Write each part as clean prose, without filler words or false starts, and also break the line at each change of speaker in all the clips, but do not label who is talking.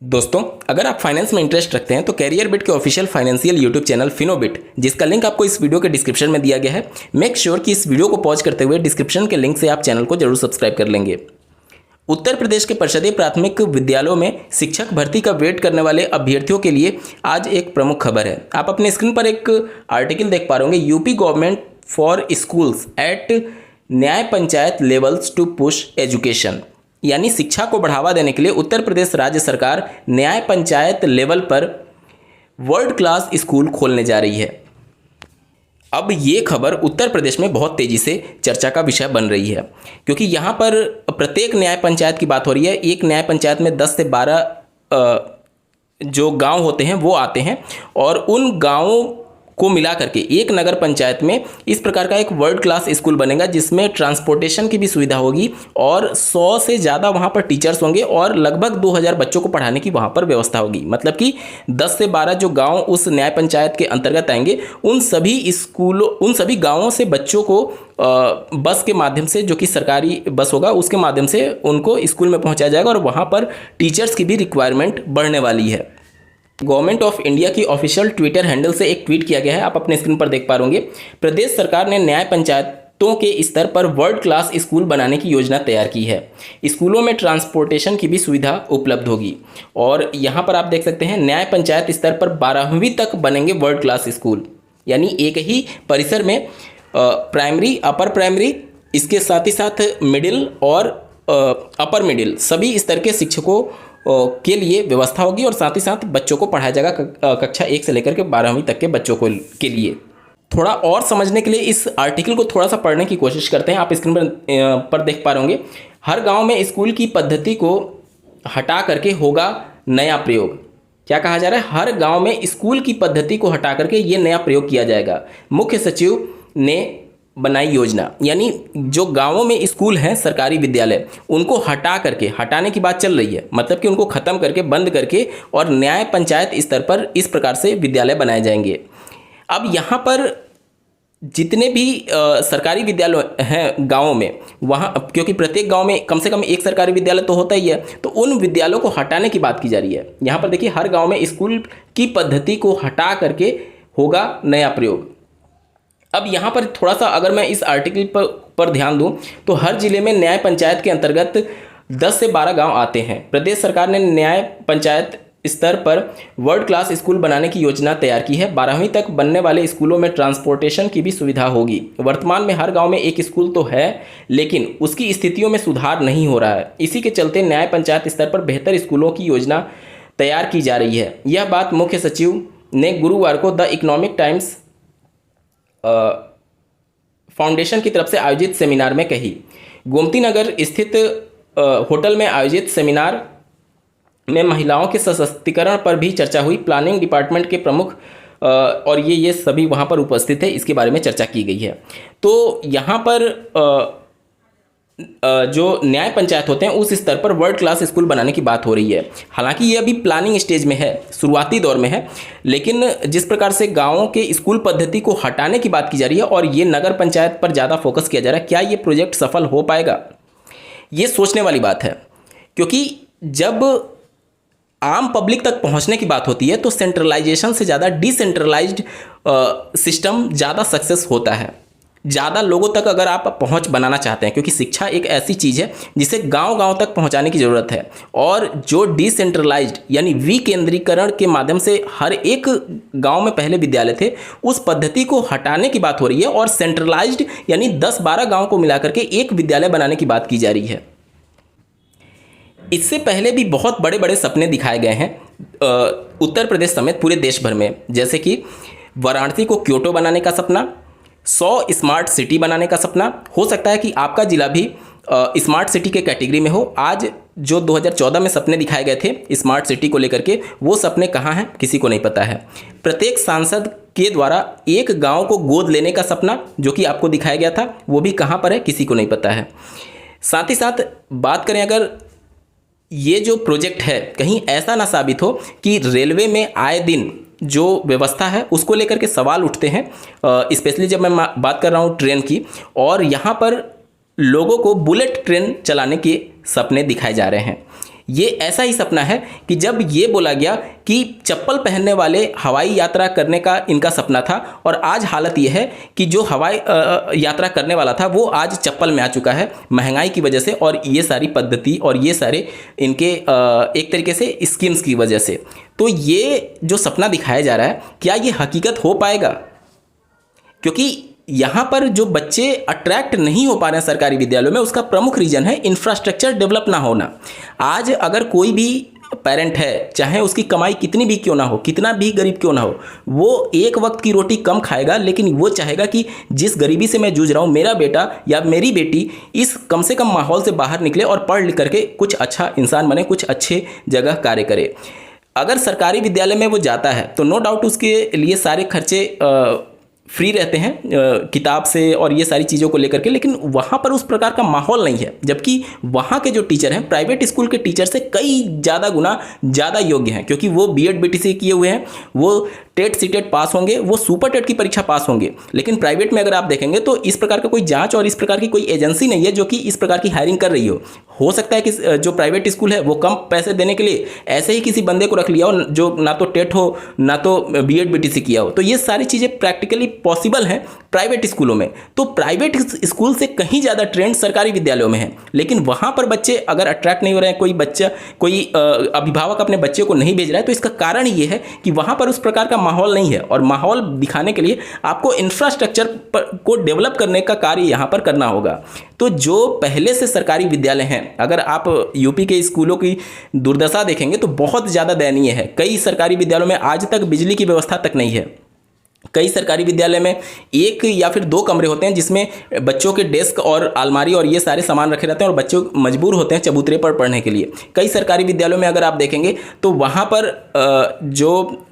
दोस्तों, अगर आप फाइनेंस में इंटरेस्ट रखते हैं तो कैरियर बिट के ऑफिशियल फाइनेंशियल यूट्यूब चैनल फिनोबिट, जिसका लिंक आपको इस वीडियो के डिस्क्रिप्शन में दिया गया है, मेक श्योर कि इस वीडियो को पॉज करते हुए डिस्क्रिप्शन के लिंक से आप चैनल को जरूर सब्सक्राइब कर लेंगे। उत्तर प्रदेश के परिषदीय प्राथमिक विद्यालयों में शिक्षक भर्ती का वेट करने वाले अभ्यर्थियों के लिए आज एक प्रमुख खबर है। आप अपने स्क्रीन पर एक आर्टिकल देख पा रहे होंगे, UP government for schools at nyaya panchayat levels to push education, यानी शिक्षा को बढ़ावा देने के लिए उत्तर प्रदेश राज्य सरकार न्याय पंचायत लेवल पर वर्ल्ड क्लास स्कूल खोलने जा रही है। अब ये खबर उत्तर प्रदेश में बहुत तेज़ी से चर्चा का विषय बन रही है, क्योंकि यहाँ पर प्रत्येक न्याय पंचायत की बात हो रही है। एक न्याय पंचायत में 10 से 12 जो गांव होते हैं वो आते हैं, और उन गांवों को मिला करके एक नगर पंचायत में इस प्रकार का एक वर्ल्ड क्लास स्कूल बनेगा, जिसमें ट्रांसपोर्टेशन की भी सुविधा होगी और 100 से ज़्यादा वहाँ पर टीचर्स होंगे और लगभग 2000 बच्चों को पढ़ाने की वहाँ पर व्यवस्था होगी। मतलब कि 10 से 12 जो गांव उस न्याय पंचायत के अंतर्गत आएंगे, उन सभी गाँवों से बच्चों को बस के माध्यम से, जो कि सरकारी बस होगा, उसके माध्यम से उनको स्कूल में पहुँचाया जाएगा और वहाँ पर टीचर्स की भी रिक्वायरमेंट बढ़ने वाली है। गवर्नमेंट ऑफ इंडिया की ऑफिशियल ट्विटर हैंडल से एक ट्वीट किया गया है, आप अपने स्क्रीन पर देख पा रहे होंगे। प्रदेश सरकार ने न्याय पंचायतों के स्तर पर वर्ल्ड क्लास स्कूल बनाने की योजना तैयार की है। स्कूलों में ट्रांसपोर्टेशन की भी सुविधा उपलब्ध होगी, और यहाँ पर आप देख सकते हैं न्याय पंचायत स्तर पर 12वीं तक बनेंगे वर्ल्ड क्लास स्कूल, यानी एक ही परिसर में प्राइमरी, अपर प्राइमरी, इसके साथ ही साथ मिडिल और अपर मिडिल सभी स्तर के शिक्षकों के लिए व्यवस्था होगी, और साथ ही साथ बच्चों को पढ़ाया जाएगा कक्षा 1 से लेकर के 12वीं तक के बच्चों को के लिए। थोड़ा और समझने के लिए इस आर्टिकल को थोड़ा सा पढ़ने की कोशिश करते हैं। आप स्क्रीन पर देख पा रहे होंगे, हर गांव में स्कूल की पद्धति को हटा करके होगा नया प्रयोग। क्या कहा जा रहा है? हर गाँव में स्कूल की पद्धति को हटा करके ये नया प्रयोग किया जाएगा। मुख्य सचिव ने बनाई योजना, यानी जो गांवों में स्कूल हैं सरकारी विद्यालय, उनको हटाने की बात चल रही है, मतलब कि उनको ख़त्म करके, बंद करके, और न्याय पंचायत स्तर पर इस प्रकार से विद्यालय बनाए जाएंगे। अब यहाँ पर जितने भी सरकारी विद्यालय हैं गाँवों में, वहाँ, क्योंकि प्रत्येक गाँव में कम से कम एक सरकारी विद्यालय तो होता ही है, तो उन विद्यालयों को हटाने की बात की जा रही है। यहाँ पर देखिए, हर गाँव में स्कूल की पद्धति को हटा करके होगा नया प्रयोग। अब यहाँ पर थोड़ा सा अगर मैं इस आर्टिकल पर ध्यान दूँ, तो हर जिले में न्याय पंचायत के अंतर्गत 10 से 12 गांव आते हैं। प्रदेश सरकार ने न्याय पंचायत स्तर पर वर्ल्ड क्लास स्कूल बनाने की योजना तैयार की है। 12वीं तक बनने वाले स्कूलों में ट्रांसपोर्टेशन की भी सुविधा होगी। वर्तमान में हर गाँव में एक स्कूल तो है, लेकिन उसकी स्थितियों में सुधार नहीं हो रहा है। इसी के चलते न्याय पंचायत स्तर पर बेहतर स्कूलों की योजना तैयार की जा रही है। यह बात मुख्य सचिव ने गुरुवार को द इकोनॉमिक टाइम्स फाउंडेशन की तरफ से आयोजित सेमिनार में कही। गोमती नगर स्थित होटल में आयोजित सेमिनार में महिलाओं के सशक्तिकरण पर भी चर्चा हुई। प्लानिंग डिपार्टमेंट के प्रमुख और ये सभी वहां पर उपस्थित है, इसके बारे में चर्चा की गई है। तो यहाँ पर जो न्याय पंचायत होते हैं उस स्तर पर वर्ल्ड क्लास स्कूल बनाने की बात हो रही है। हालांकि ये अभी प्लानिंग स्टेज में है, शुरुआती दौर में है, लेकिन जिस प्रकार से गांवों के स्कूल पद्धति को हटाने की बात की जा रही है और ये नगर पंचायत पर ज़्यादा फोकस किया जा रहा है, क्या ये प्रोजेक्ट सफल हो पाएगा? ये सोचने वाली बात है, क्योंकि जब आम पब्लिक तक पहुंचने की बात होती है तो सेंट्रलाइजेशन से ज़्यादा डिसेंट्रलाइज्ड सिस्टम ज़्यादा सक्सेस होता है। ज़्यादा लोगों तक अगर आप पहुंच बनाना चाहते हैं, क्योंकि शिक्षा एक ऐसी चीज़ है जिसे गांव-गांव तक पहुंचाने की ज़रूरत है, और जो डिसेंट्रलाइज्ड यानी विकेंद्रीकरण के माध्यम से हर एक गांव में पहले विद्यालय थे, उस पद्धति को हटाने की बात हो रही है और सेंट्रलाइज्ड यानी 10-12 गाँव को मिलाकर के एक विद्यालय बनाने की बात की जा रही है। इससे पहले भी बहुत बड़े बड़े सपने दिखाए गए हैं उत्तर प्रदेश समेत पूरे देश भर में, जैसे कि वाराणसी को क्योटो बनाने का सपना, 100 स्मार्ट सिटी बनाने का सपना। हो सकता है कि आपका जिला भी स्मार्ट सिटी के कैटेगरी में हो। आज जो 2014 में सपने दिखाए गए थे स्मार्ट सिटी को लेकर के, वो सपने कहाँ हैं किसी को नहीं पता है। प्रत्येक सांसद के द्वारा एक गांव को गोद लेने का सपना जो कि आपको दिखाया गया था, वो भी कहाँ पर है किसी को नहीं पता है। साथ ही साथ बात करें, अगर ये जो प्रोजेक्ट है कहीं ऐसा ना साबित हो कि रेलवे में आए दिन जो व्यवस्था है उसको लेकर के सवाल उठते हैं, स्पेशली जब मैं बात कर रहा हूँ ट्रेन की, और यहाँ पर लोगों को बुलेट ट्रेन चलाने के सपने दिखाए जा रहे हैं। ये ऐसा ही सपना है कि जब ये बोला गया कि चप्पल पहनने वाले हवाई यात्रा करने का इनका सपना था, और आज हालत ये है कि जो हवाई यात्रा करने वाला था वो आज चप्पल में आ चुका है महंगाई की वजह से, और ये सारी पद्धति और ये सारे इनके एक तरीके से स्कीम्स की वजह से। तो ये जो सपना दिखाया जा रहा है, क्या ये हकीकत हो पाएगा? क्योंकि यहाँ पर जो बच्चे अट्रैक्ट नहीं हो पा रहे हैं सरकारी विद्यालयों में, उसका प्रमुख रीज़न है इंफ्रास्ट्रक्चर डेवलप ना होना। आज अगर कोई भी पेरेंट है, चाहे उसकी कमाई कितनी भी क्यों ना हो, कितना भी गरीब क्यों ना हो, वो एक वक्त की रोटी कम खाएगा, लेकिन वो चाहेगा कि जिस गरीबी से मैं जूझ रहा हूँ, मेरा बेटा या मेरी बेटी इस कम से कम माहौल से बाहर निकले और पढ़ लिख करके कुछ अच्छा इंसान बने, कुछ अच्छे जगह कार्य करे। अगर सरकारी विद्यालय में वो जाता है तो नो डाउट उसके लिए सारे खर्चे फ्री रहते हैं किताब से और ये सारी चीज़ों को लेकर के, लेकिन वहाँ पर उस प्रकार का माहौल नहीं है। जबकि वहाँ के जो टीचर हैं प्राइवेट स्कूल के टीचर से कई ज़्यादा गुना ज़्यादा योग्य हैं, क्योंकि वो बीएड बीटीसी किए हुए हैं, वो टेट सीटेट पास होंगे, वो सुपर टेट की परीक्षा पास होंगे। लेकिन प्राइवेट में अगर आप देखेंगे तो इस प्रकार का कोई जांच और इस प्रकार की कोई एजेंसी नहीं है जो कि इस प्रकार की हायरिंग कर रही हो सकता है कि जो प्राइवेट स्कूल है वो कम पैसे देने के लिए ऐसे ही किसी बंदे को रख लिया हो जो ना तो टेट हो ना तो बीएड बीटीसी किया हो। तो ये सारी चीज़ें प्रैक्टिकली पॉसिबल हैं प्राइवेट स्कूलों में। तो प्राइवेट स्कूल से कहीं ज़्यादा ट्रेंड सरकारी विद्यालयों में है, लेकिन वहाँ पर बच्चे अगर अट्रैक्ट नहीं हो रहे हैं, कोई अभिभावक अपने बच्चे को नहीं भेज रहा है, तो इसका कारण ये है कि वहाँ पर उस प्रकार का माहौल नहीं है। और माहौल दिखाने के लिए आपको इंफ्रास्ट्रक्चर को डेवलप करने का कार्य यहाँ पर करना होगा। तो जो पहले से सरकारी विद्यालय हैं, अगर आप यूपी के स्कूलों की दुर्दशा देखेंगे तो बहुत ज़्यादा दयनीय है। कई सरकारी विद्यालयों में आज तक बिजली की व्यवस्था तक नहीं है। कई सरकारी विद्यालय में 1 या फिर 2 कमरे होते हैं जिसमें बच्चों के डेस्क और अलमारी और ये सारे सामान रखे रहते हैं, और बच्चे मजबूर होते हैं चबूतरे पर पढ़ने के लिए। कई सरकारी विद्यालयों में अगर आप देखेंगे तो वहाँ पर जो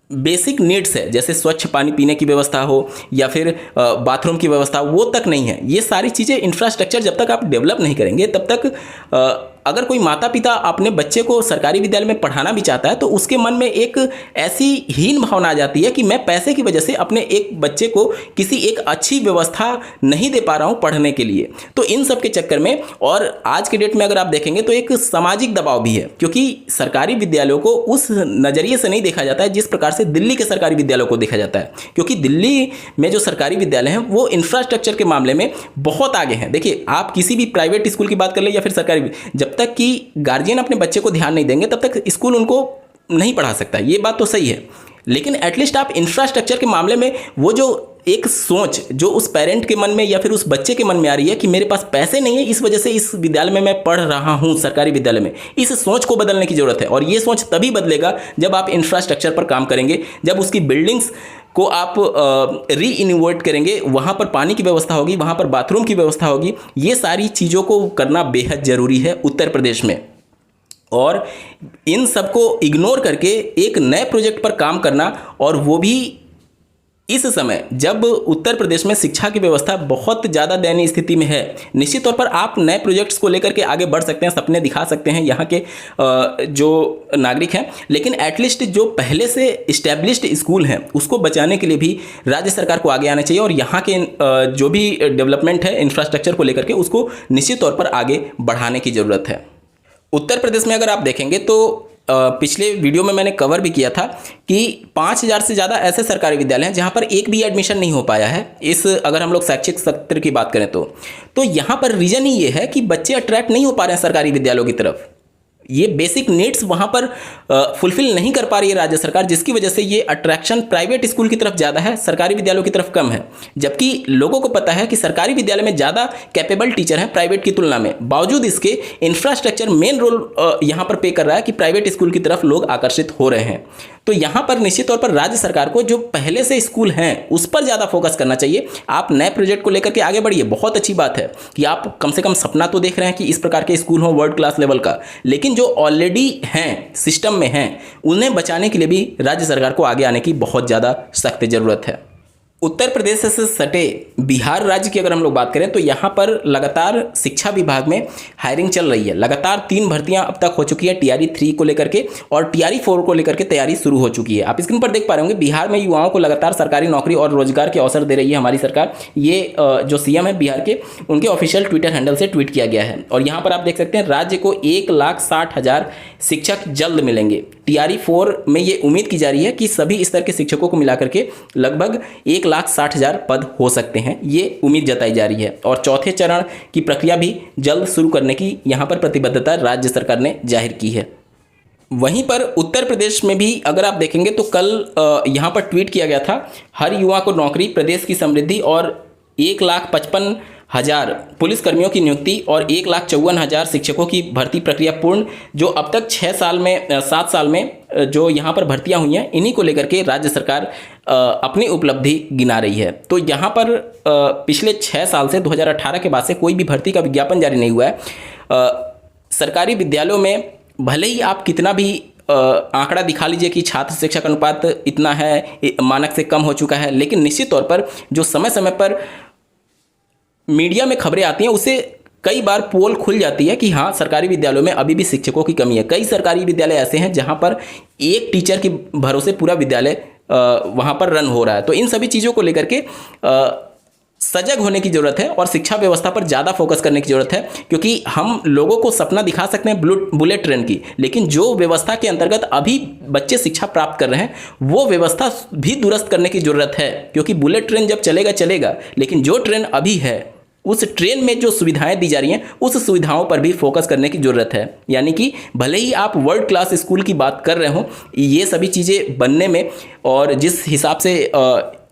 बेसिक नीड्स है, जैसे स्वच्छ पानी पीने की व्यवस्था हो या फिर बाथरूम की व्यवस्था, वो तक नहीं है। ये सारी चीज़ें इंफ्रास्ट्रक्चर जब तक आप डेवलप नहीं करेंगे तब तक अगर कोई माता पिता अपने बच्चे को सरकारी विद्यालय में पढ़ाना भी चाहता है तो उसके मन में एक ऐसी हीन भावना आ जाती है कि मैं पैसे की वजह से अपने एक बच्चे को किसी एक अच्छी व्यवस्था नहीं दे पा रहा हूँ पढ़ने के लिए। तो इन सब के चक्कर में, और आज के डेट में अगर आप देखेंगे तो एक सामाजिक दबाव भी है, क्योंकि सरकारी विद्यालयों को उस नज़रिए से नहीं देखा जाता है जिस प्रकार से दिल्ली के सरकारी विद्यालयों को देखा जाता है। क्योंकि दिल्ली में जो सरकारी विद्यालय हैं वो इंफ्रास्ट्रक्चर के मामले में बहुत आगे हैं। देखिए, आप किसी भी प्राइवेट स्कूल की बात कर ले या फिर सरकारी, जब तक कि गार्जियन अपने बच्चे को ध्यान नहीं देंगे तब तक स्कूल उनको नहीं पढ़ा सकता। ये बात तो सही है, लेकिन एटलीस्ट आप इंफ्रास्ट्रक्चर के मामले में वो जो एक सोच जो उस पेरेंट के मन में या फिर उस बच्चे के मन में आ रही है कि मेरे पास पैसे नहीं है, इस वजह से इस विद्यालय में मैं पढ़ रहा हूं सरकारी विद्यालय में, इस सोच को बदलने की जरूरत है। और ये सोच तभी बदलेगा जब आप इंफ्रास्ट्रक्चर पर काम करेंगे, जब उसकी बिल्डिंग्स को आप री इनोवेट करेंगे, वहाँ पर पानी की व्यवस्था होगी, वहाँ पर बाथरूम की व्यवस्था होगी। ये सारी चीज़ों को करना बेहद ज़रूरी है उत्तर प्रदेश में। और इन सबको इग्नोर करके एक नए प्रोजेक्ट पर काम करना, और वो भी इस समय जब उत्तर प्रदेश में शिक्षा की व्यवस्था बहुत ज़्यादा दयनीय स्थिति में है। निश्चित तौर पर आप नए प्रोजेक्ट्स को लेकर के आगे बढ़ सकते हैं, सपने दिखा सकते हैं यहाँ के जो नागरिक हैं, लेकिन एटलीस्ट जो पहले से इस्टेब्लिश्ड स्कूल हैं उसको बचाने के लिए भी राज्य सरकार को आगे आना चाहिए, और यहाँ के जो भी डेवलपमेंट है इंफ्रास्ट्रक्चर को लेकर के उसको निश्चित तौर पर आगे बढ़ाने की ज़रूरत है। उत्तर प्रदेश में अगर आप देखेंगे तो पिछले वीडियो में मैंने कवर भी किया था कि 5000 से ज़्यादा ऐसे सरकारी विद्यालय हैं जहां पर एक भी एडमिशन नहीं हो पाया है। इस अगर हम लोग शैक्षिक सत्र की बात करें तो यहाँ पर रीज़न ही ये है कि बच्चे अट्रैक्ट नहीं हो पा रहे हैं सरकारी विद्यालयों की तरफ। ये बेसिक नीड्स वहाँ पर फुलफिल नहीं कर पा रही है राज्य सरकार, जिसकी वजह से ये अट्रैक्शन प्राइवेट स्कूल की तरफ ज़्यादा है, सरकारी विद्यालयों की तरफ कम है। जबकि लोगों को पता है कि सरकारी विद्यालय में ज़्यादा कैपेबल टीचर हैं प्राइवेट की तुलना में, बावजूद इसके इंफ्रास्ट्रक्चर मेन रोल यहाँ पर पे कर रहा है कि प्राइवेट स्कूल की तरफ लोग आकर्षित हो रहे हैं। तो यहाँ पर निश्चित तौर पर राज्य सरकार को जो पहले से स्कूल हैं उस पर ज़्यादा फोकस करना चाहिए। आप नए प्रोजेक्ट को लेकर के आगे बढ़िए, बहुत अच्छी बात है कि आप कम से कम सपना तो देख रहे हैं कि इस प्रकार के स्कूल हो वर्ल्ड क्लास लेवल का, लेकिन जो ऑलरेडी हैं सिस्टम में हैं उन्हें बचाने के लिए भी राज्य सरकार को आगे आने की बहुत ज़्यादा सख्त ज़रूरत है। उत्तर प्रदेश से सटे बिहार राज्य की अगर हम लोग बात करें तो यहाँ पर लगातार शिक्षा विभाग में हायरिंग चल रही है। लगातार 3 भर्तियां अब तक हो चुकी है TRE 3 को लेकर के, और TRE 4 को लेकर के तैयारी शुरू हो चुकी है। आप स्क्रीन पर देख पा रहे होंगे बिहार में युवाओं को लगातार सरकारी नौकरी और रोजगार के अवसर दे रही है हमारी सरकार। ये जो CM है बिहार के, उनके ऑफिशियल ट्विटर हैंडल से ट्वीट किया गया है। और यहाँ पर आप देख सकते हैं राज्य को 1,60,000 शिक्षक जल्द मिलेंगे। TRE 4 में ये उम्मीद की जा रही है कि सभी स्तर के शिक्षकों को मिलाकर के लगभग 1,60,000 पद हो सकते हैं, ये उम्मीद जताई जा रही है। और चौथे चरण की प्रक्रिया भी जल्द शुरू करने की यहाँ पर प्रतिबद्धता राज्य सरकार ने जाहिर की है। वहीं पर उत्तर प्रदेश में भी अगर आप देखेंगे तो कल यहाँ पर ट्वीट किया गया था, हर युवा को नौकरी, प्रदेश की समृद्धि, और 1,55,000 पुलिसकर्मियों की नियुक्ति और 1,54,000 शिक्षकों की भर्ती प्रक्रिया पूर्ण। जो अब तक 7 साल में जो यहाँ पर भर्तियाँ हुई हैं, इन्हीं को लेकर के राज्य सरकार अपनी उपलब्धि गिना रही है। तो यहाँ पर पिछले 6 साल से 2018 के बाद से कोई भी भर्ती का विज्ञापन जारी नहीं हुआ है। सरकारी विद्यालयों में भले ही आप कितना भी आंकड़ा दिखा लीजिए कि छात्र शिक्षक अनुपात इतना है, मानक से कम हो चुका है, लेकिन निश्चित तौर पर जो समय समय पर मीडिया में खबरें आती हैं उससे कई बार पोल खुल जाती है कि हाँ, सरकारी विद्यालयों में अभी भी शिक्षकों की कमी है। कई सरकारी विद्यालय ऐसे हैं जहाँ पर एक टीचर के भरोसे पूरा विद्यालय वहाँ पर रन हो रहा है। तो इन सभी चीज़ों को लेकर के सजग होने की ज़रूरत है और शिक्षा व्यवस्था पर ज़्यादा फोकस करने की ज़रूरत है, क्योंकि हम लोगों को सपना दिखा सकते हैं बुलेट ट्रेन की, लेकिन जो व्यवस्था के अंतर्गत अभी बच्चे शिक्षा प्राप्त कर रहे हैं वो व्यवस्था भी दुरुस्त करने की ज़रूरत है। क्योंकि बुलेट ट्रेन जब चलेगा, लेकिन जो ट्रेन अभी है उस ट्रेन में जो सुविधाएं दी जा रही हैं उस सुविधाओं पर भी फोकस करने की ज़रूरत है। यानी कि भले ही आप वर्ल्ड क्लास स्कूल की बात कर रहे हो, ये सभी चीज़ें बनने में और जिस हिसाब से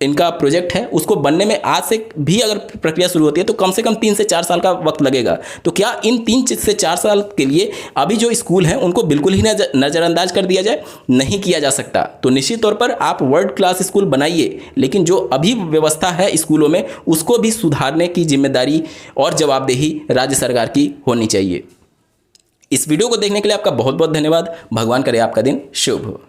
इनका प्रोजेक्ट है उसको बनने में आज से भी अगर प्रक्रिया शुरू होती है तो कम से कम 3 से 4 साल का वक्त लगेगा। तो क्या इन 3 से 4 साल के लिए अभी जो स्कूल हैं उनको बिल्कुल ही नज़रअंदाज कर दिया जाए? नहीं किया जा सकता। तो निश्चित तौर पर आप वर्ल्ड क्लास स्कूल बनाइए, लेकिन जो अभी व्यवस्था है स्कूलों में उसको भी सुधारने की जिम्मेदारी और जवाबदेही राज्य सरकार की होनी चाहिए। इस वीडियो को देखने के लिए आपका बहुत बहुत धन्यवाद। भगवान करे आपका दिन शुभ हो।